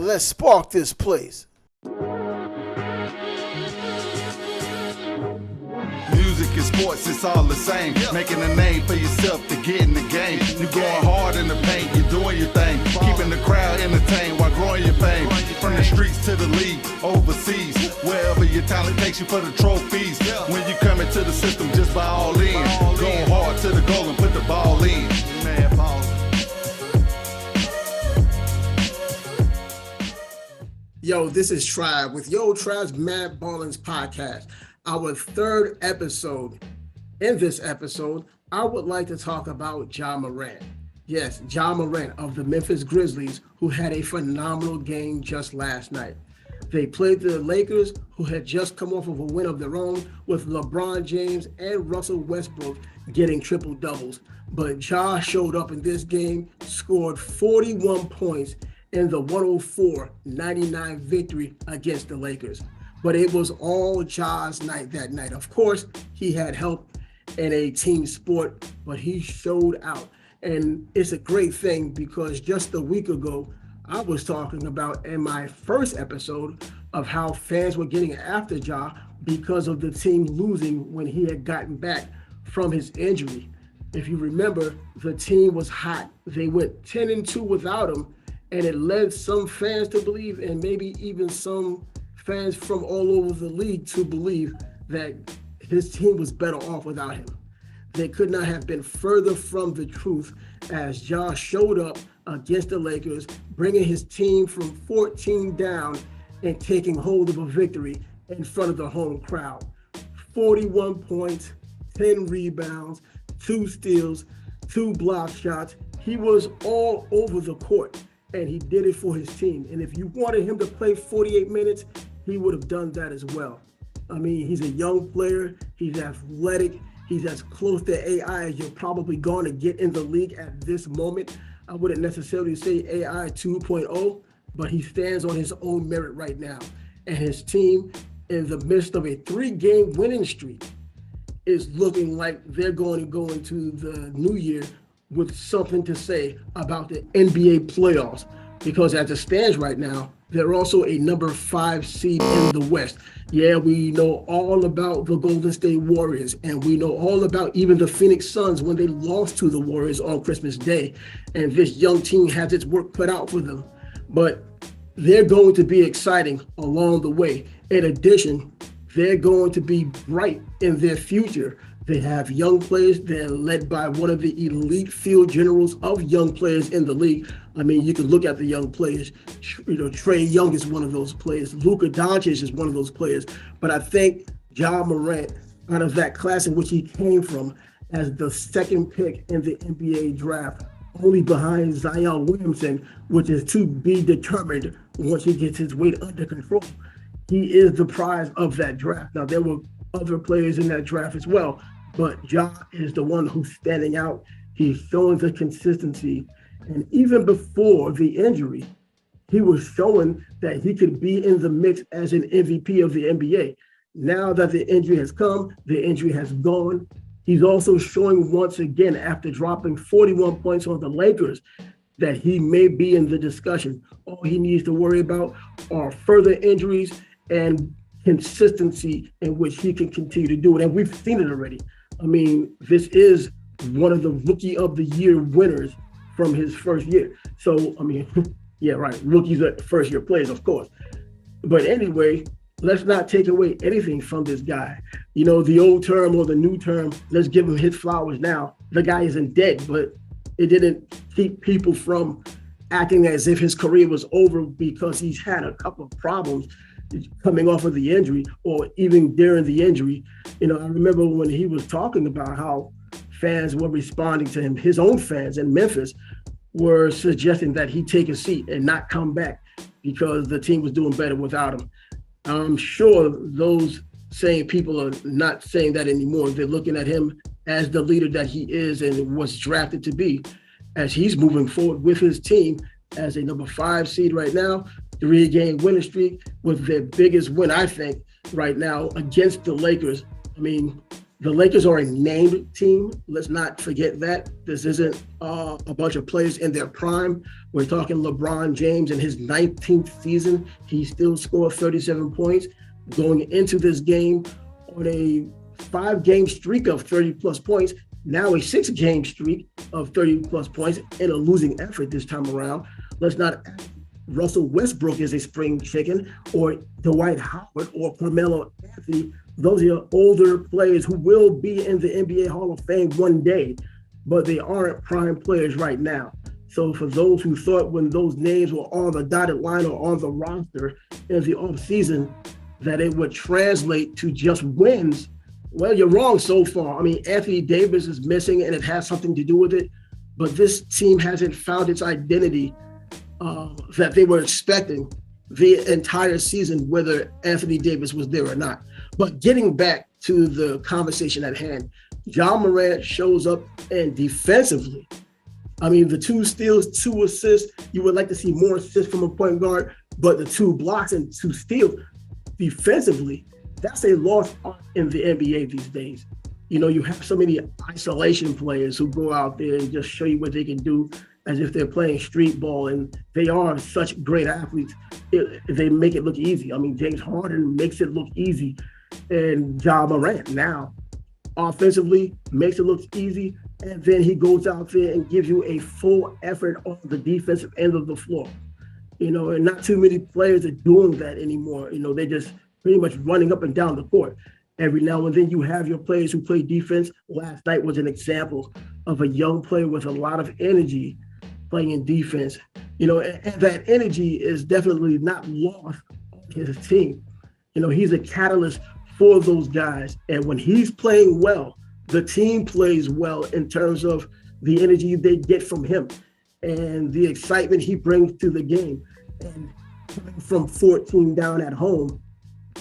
let's spark this place. Music and sports, it's all the same. Making a name for yourself to get in the game. You're going hard in the paint, you're doing your thing. Keeping the crowd entertained while growing your fame. From the streets to the league, overseas. Wherever your talent takes you for the trophies. When you come into the system, just by all in. Going hard to the goal and put the ball in. Man, ball. Yo, this is Trav with Trav's Mad Ballin's podcast. Our third episode. In this episode, I would like to talk about Ja Morant. Yes, Ja Morant of the Memphis Grizzlies, who had a phenomenal game just last night. They played the Lakers, who had just come off of a win of their own, with LeBron James and Russell Westbrook getting triple doubles. But Ja showed up in this game, scored 41 points in the 104-99 victory against the Lakers. But it was all Ja's night that night. Of course, he had help in a team sport, but he showed out. And it's a great thing because just a week ago, I was talking about in my first episode of how fans were getting after Ja because of the team losing when he had gotten back from his injury. If you remember, the team was hot. They went 10-2 without him, and it led some fans to believe, and maybe even some fans from all over the league to believe that his team was better off without him. They could not have been further from the truth as Ja showed up against the Lakers, bringing his team from 14 down and taking hold of a victory in front of the home crowd. 41 points, 10 rebounds, 2 steals, 2 block shots. He was all over the court, and he did it for his team. And if you wanted him to play 48 minutes, he would have done that as well. I mean, he's a young player, he's athletic, he's as close to AI as you're probably going to get in the league at this moment. I wouldn't necessarily say AI 2.0, but he stands on his own merit right now. And his team, in the midst of a 3-game winning streak, is looking like they're going to go into the new year with something to say about the NBA playoffs. Because as it stands right now, they're also a number 5 seed in the West. Yeah, we know all about the Golden State Warriors, and we know all about even the Phoenix Suns when they lost to the Warriors on Christmas Day. And this young team has its work cut out for them. But they're going to be exciting along the way. In addition, they're going to be bright in their future. They have young players. They're led by one of the elite field generals of young players in the league. I mean, you can look at the young players. Trae Young is one of those players. Luka Doncic is one of those players. But I think Ja Morant, out of that class in which he came from, as the second pick in the NBA draft, only behind Zion Williamson, which is to be determined once he gets his weight under control. He is the prize of that draft. Now, there were other players in that draft as well, but Ja is the one who's standing out. He's showing the consistency. And even before the injury, he was showing that he could be in the mix as an MVP of the NBA. Now that the injury has come, the injury has gone. He's also showing once again, after dropping 41 points on the Lakers, that he may be in the discussion. All he needs to worry about are further injuries and consistency in which he can continue to do it. And we've seen it already. I mean, this is one of the Rookie of the Year winners from his first year. So, I mean, yeah, right. Rookies are first-year players, of course. But anyway, let's not take away anything from this guy. You know, the old term or the new term, let's give him his flowers now. The guy isn't dead, but it didn't keep people from acting as if his career was over because he's had a couple of problems coming off of the injury or even during the injury. You know, I remember when he was talking about how fans were responding to him, his own fans in Memphis were suggesting that he take a seat and not come back because the team was doing better without him. I'm sure those same people are not saying that anymore. They're looking at him as the leader that he is and was drafted to be, as he's moving forward with his team as a number 5 seed right now, 3-game winning streak with their biggest win, I think, right now against the Lakers. I mean, The Lakers are a named team. Let's not forget that. This isn't a bunch of players in their prime. We're talking LeBron James in his 19th season. He still scored 37 points going into this game on a 5-game streak of 30-plus points. Now a 6-game streak of 30-plus points in a losing effort this time around. Let's not act Russell Westbrook is a spring chicken, or Dwight Howard or Carmelo Anthony. Those are older players who will be in the NBA Hall of Fame one day, but they aren't prime players right now. So for those who thought when those names were on the dotted line or on the roster in the offseason that it would translate to just wins, well, you're wrong so far. I mean, Anthony Davis is missing and it has something to do with it, but this team hasn't found its identity that they were expecting the entire season, whether Anthony Davis was there or not. But getting back to the conversation at hand, Ja Morant shows up, and defensively, I mean, the 2 steals, 2 assists, you would like to see more assists from a point guard, but the 2 blocks and 2 steals defensively, that's a lost art in the NBA these days. You know, you have so many isolation players who go out there and just show you what they can do as if they're playing street ball, and they are such great athletes. They make it look easy. I mean, James Harden makes it look easy, and Ja Morant now offensively makes it look easy, and then he goes out there and gives you a full effort on the defensive end of the floor. You know, and not too many players are doing that anymore. You know, they're just pretty much running up and down the court. Every now and then you have your players who play defense. Last night was an example of a young player with a lot of energy playing in defense, you know, and that energy is definitely not lost on his team. You know, he's a catalyst for those guys. And when he's playing well, the team plays well in terms of the energy they get from him and the excitement he brings to the game. And coming from 14 down at home,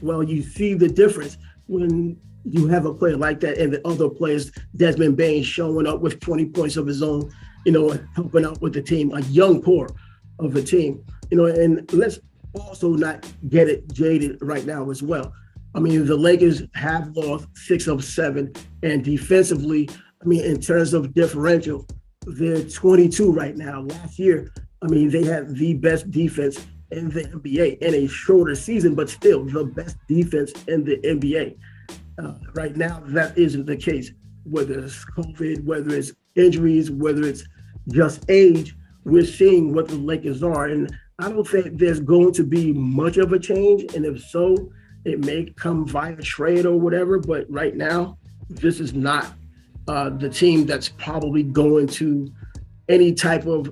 well, you see the difference when you have a player like that and the other players, Desmond Bain showing up with 20 points of his own, you know, helping out with the team, a young core of the team, you know, and let's also not get it jaded right now as well. I mean, the Lakers have lost 6 of 7, and defensively, I mean, in terms of differential, they're 22 right now. Last year, I mean, they had the best defense in the NBA in a shorter season, but still the best defense in the NBA. Right now, that isn't the case. Whether it's COVID, whether it's injuries, whether it's just age, we're seeing what the Lakers are. And I don't think there's going to be much of a change. And if so, it may come via trade or whatever. But right now, this is not the team that's probably going to any type of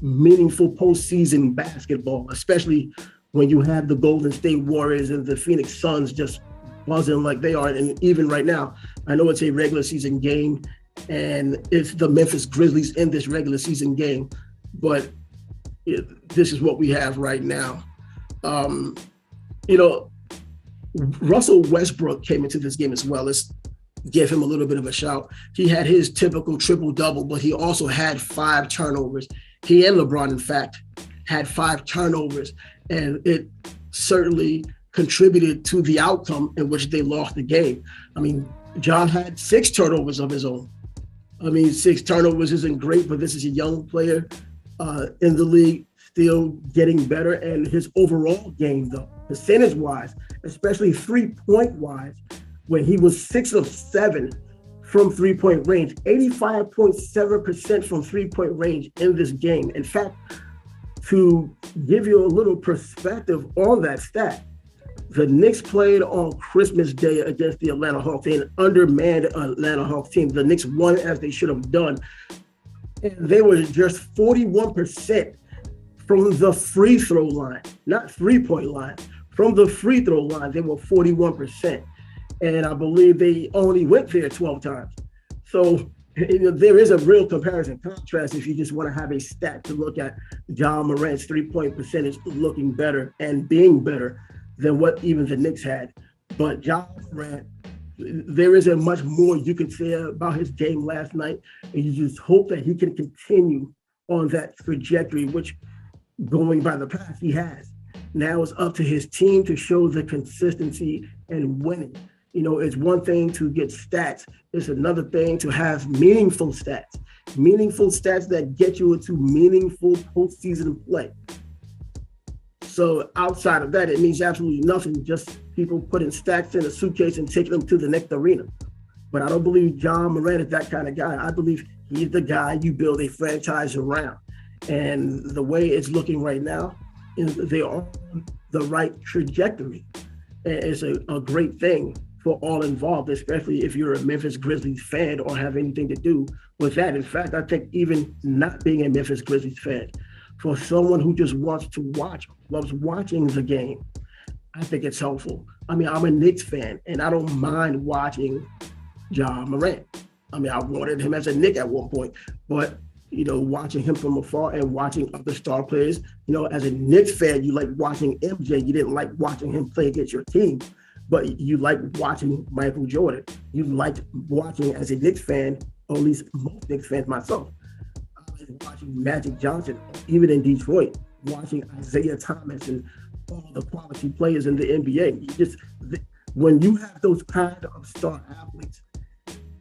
meaningful postseason basketball, especially when you have the Golden State Warriors and the Phoenix Suns just buzzing like they are. And even right now, I know it's a regular season game and it's the Memphis Grizzlies in this regular season game, but this is what we have right now. You know, Russell Westbrook came into this game as well. Let's give him a little bit of a shout. He had his typical triple-double, but he also had 5 turnovers. He and LeBron, in fact, had 5 turnovers, and it certainly contributed to the outcome in which they lost the game. I mean, John had 6 turnovers of his own. I mean, 6 turnovers isn't great, but this is a young player in the league, still getting better. And his overall game, though, percentage-wise, especially three-point-wise, when he was 6 of 7 from three-point range, 85.7% from three-point range in this game. In fact, to give you a little perspective on that stat, the Knicks played on Christmas Day against the Atlanta Hawks, an undermanned Atlanta Hawks team. The Knicks won as they should have done. And they were just 41% from the free throw line, not three-point line. From the free throw line, they were 41%. And I believe they only went there 12 times. So there is a real comparison contrast if you just want to have a stat to look at. Ja Morant's three-point percentage looking better and being better than what even the Knicks had. But Ja Morant, there isn't much more you can say about his game last night. And you just hope that he can continue on that trajectory, which going by the past he has. Now it's up to his team to show the consistency and winning. It's one thing to get stats. It's another thing to have meaningful stats that get you into meaningful postseason play. So outside of that, it means absolutely nothing. Just people putting stats in a suitcase and taking them to the next arena. But I don't believe Ja Morant is that kind of guy. I believe he's the guy you build a franchise around. And the way it's looking right now is they are on the right trajectory. And it's a great thing for all involved, especially if you're a Memphis Grizzlies fan or have anything to do with that. In fact, I think even not being a Memphis Grizzlies fan, for someone who just wants to watch, loves watching the game, I think it's helpful. I'm a Knicks fan, and I don't mind watching Ja Morant. I wanted him as a Knick at one point, but watching him from afar and watching other star players, as a Knicks fan, you like watching MJ. You didn't like watching him play against your team, but you like watching Michael Jordan. You liked watching as a Knicks fan, or at least most Knicks fans myself. Watching Magic Johnson, even in Detroit, watching Isaiah Thomas and all the quality players in the NBA. When you have those kind of star athletes,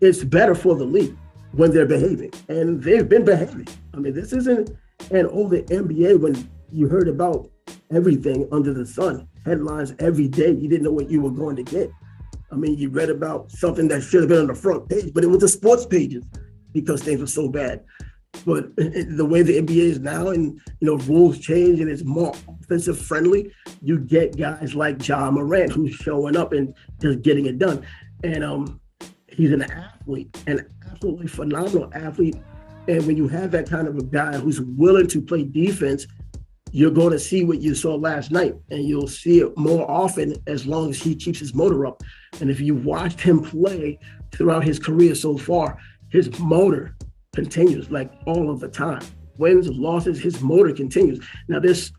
it's better for the league when they're behaving, and they've been behaving. This isn't an older NBA when you heard about everything under the sun, headlines every day. You didn't know what you were going to get. You read about something that should have been on the front page, but it was the sports pages because things were so bad. But the way the NBA is now, and rules change and it's more offensive friendly, you get guys like Ja Morant who's showing up and just getting it done. And he's an athlete, an absolutely phenomenal athlete. And when you have that kind of a guy who's willing to play defense, you're going to see what you saw last night, and you'll see it more often as long as he keeps his motor up. And if you watched him play throughout his career so far, his motor continues like all of the time. Wins, losses, his motor continues. Now there's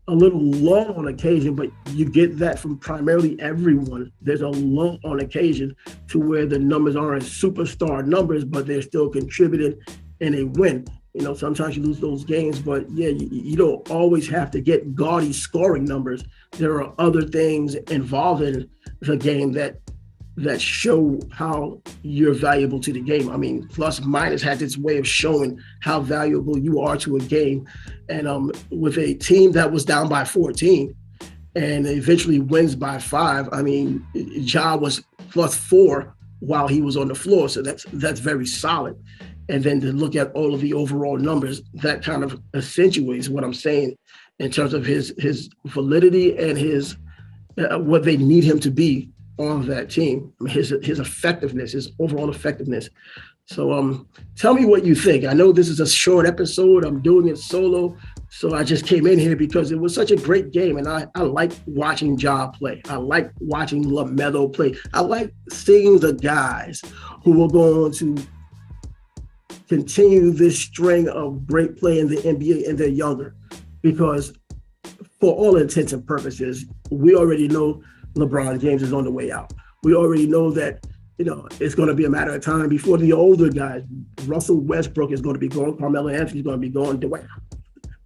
a little lull on occasion, but you get that from primarily everyone. There's a lull on occasion to where the numbers aren't superstar numbers, but they're still contributing in a win. Sometimes you lose those games, but yeah, you don't always have to get gaudy scoring numbers. There are other things involved in the game that show how you're valuable to the game. Plus minus has its way of showing how valuable you are to a game. And with a team that was down by 14 and eventually wins by 5, Ja was +4 while he was on the floor. So that's very solid. And then to look at all of the overall numbers, that kind of accentuates what I'm saying in terms of his validity and his what they need him to be on that team, his effectiveness, his overall effectiveness. So tell me what you think. I know this is a short episode. I'm doing it solo. So I just came in here because it was such a great game. And I like watching Ja play. I like watching LaMelo play. I like seeing the guys who are going to continue this string of great play in the NBA and they're younger. Because for all intents and purposes, we already know LeBron James is on the way out. We already know that, it's going to be a matter of time before the older guys. Russell Westbrook is going to be gone. Carmelo Anthony is going to be gone. Dwight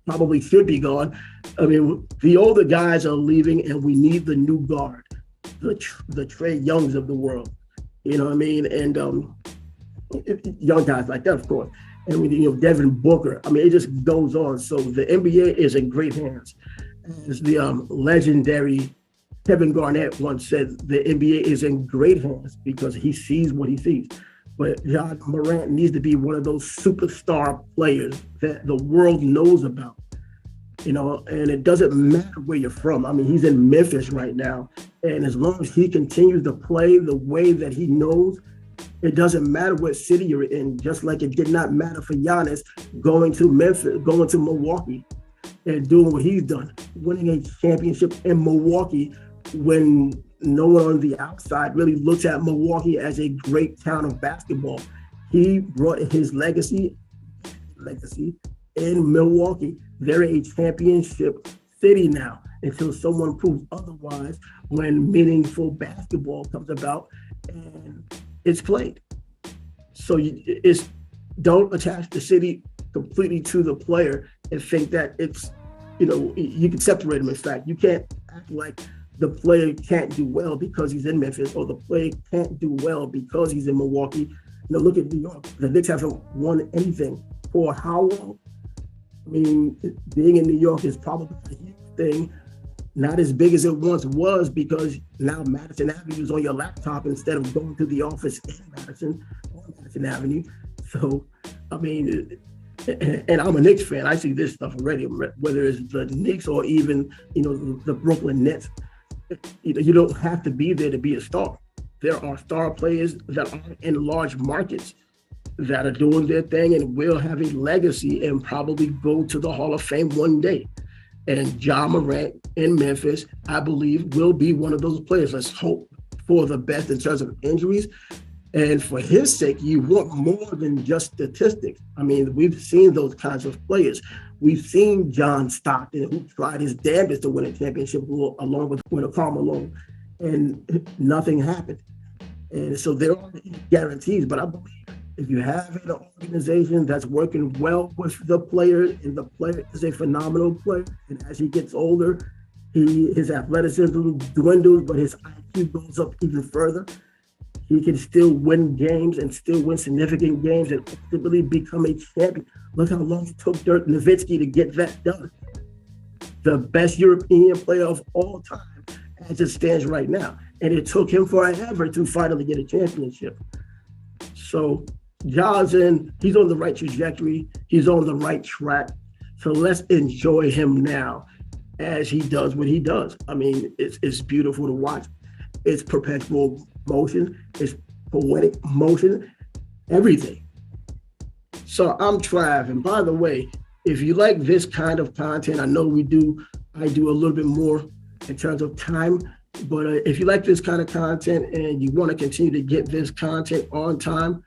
probably should be gone. The older guys are leaving, and we need the new guard, the Trae Youngs of the world. And young guys like that, of course. And Devin Booker. It just goes on. So the NBA is in great hands. As the legendary Kevin Garnett once said, the NBA is in great hands because he sees what he sees. But Ja Morant needs to be one of those superstar players that the world knows about. And it doesn't matter where you're from. He's in Memphis right now. And as long as he continues to play the way that he knows, it doesn't matter what city you're in, just like it did not matter for Giannis going to Memphis, going to Milwaukee and doing what he's done, winning a championship in Milwaukee when no one on the outside really looks at Milwaukee as a great town of basketball. He brought his legacy in Milwaukee. They're a championship city now until someone proves otherwise when meaningful basketball comes about and it's played. So don't attach the city completely to the player and think that it's, you can separate them. In fact, you can't act like the player can't do well because he's in Memphis, or the player can't do well because he's in Milwaukee. Look at New York. The Knicks haven't won anything for how long? I mean, being in New York is probably a huge thing. Not as big as it once was, because now Madison Avenue is on your laptop instead of going to the office in Madison, on Madison Avenue. So, I mean, and I'm a Knicks fan. I see this stuff already, whether it's the Knicks or even, the Brooklyn Nets. You don't have to be there to be a star. There are star players that are in large markets that are doing their thing and will have a legacy and probably go to the Hall of Fame one day. And Ja Morant in Memphis, I believe, will be one of those players. Let's hope for the best in terms of injuries. And for his sake, you want more than just statistics. I mean, we've seen those kinds of players. We've seen John Stockton, who tried his damnedest to win a championship along with Karl Malone, and nothing happened. And so there are guarantees, but I believe if you have an organization that's working well with the player, and the player is a phenomenal player, and as he gets older, his athleticism dwindles, but his IQ goes up even further. He can still win games and still win significant games and ultimately become a champion. Look how long it took Dirk Nowitzki to get that done. The best European player of all time as it stands right now. And it took him forever to finally get a championship. So he's on the right trajectory. He's on the right track. So let's enjoy him now as he does what he does. I mean, it's beautiful to watch. It's perpetual motion. It's poetic motion, everything. So I'm Trav. And by the way, if you like this kind of content, I know I do a little bit more in terms of time. But if you like this kind of content and you want to continue to get this content on time,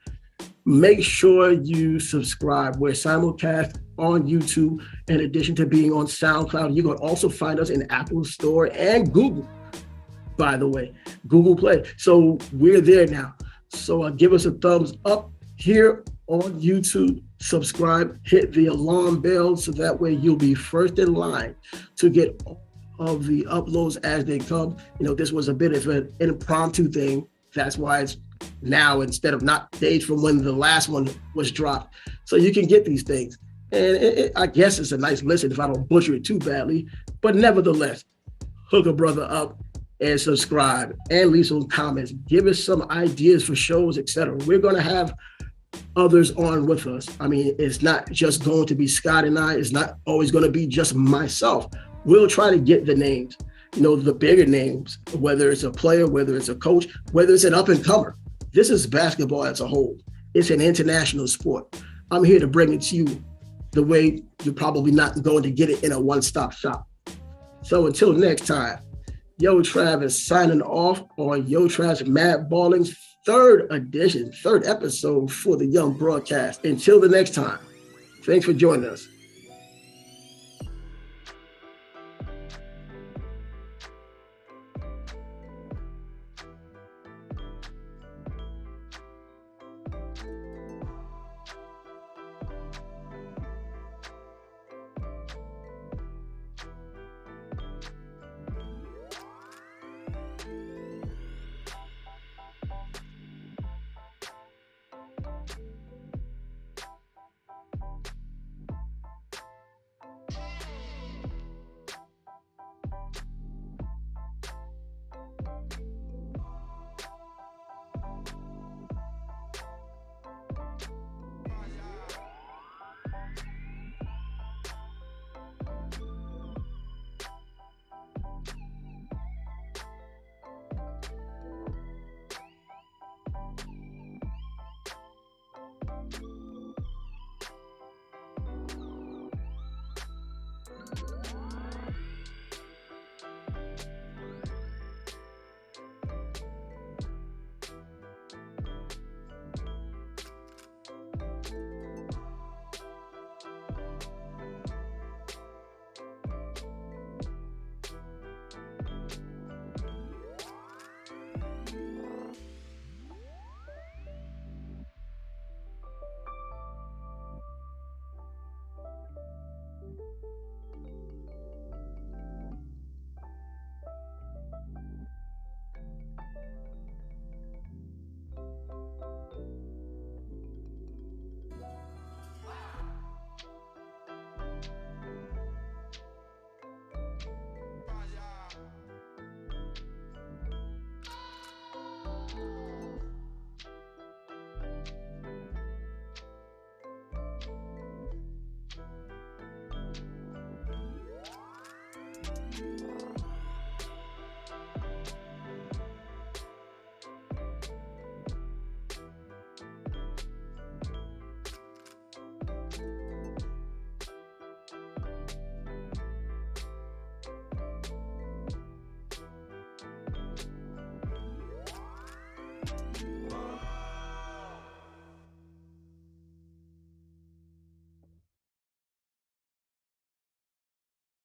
make sure you subscribe. We're simulcast on YouTube, in addition to being on SoundCloud. You can also find us in Apple Store and Google, by the way, Google Play. So we're there now. So give us a thumbs up here on YouTube, subscribe, hit the alarm bell, so that way you'll be first in line to get all of the uploads as they come. This was a bit of an impromptu thing. That's why it's now instead of not days from when the last one was dropped. So you can get these things. And I guess it's a nice listen if I don't butcher it too badly. But nevertheless, hook a brother up and subscribe and leave some comments. Give us some ideas for shows, etc. We're going to have others on with us. I mean, it's not just going to be Scott and I. It's not always going to be just myself. We'll try to get the names, the bigger names, whether it's a player, whether it's a coach, whether it's an up-and-comer. This is basketball as a whole. It's an international sport. I'm here to bring it to you the way you're probably not going to get it in a one-stop shop. So until next time, Yo Trav is signing off on Yo Trav's Mad Ballin's third episode for the Young Broadcast. Until the next time, thanks for joining us.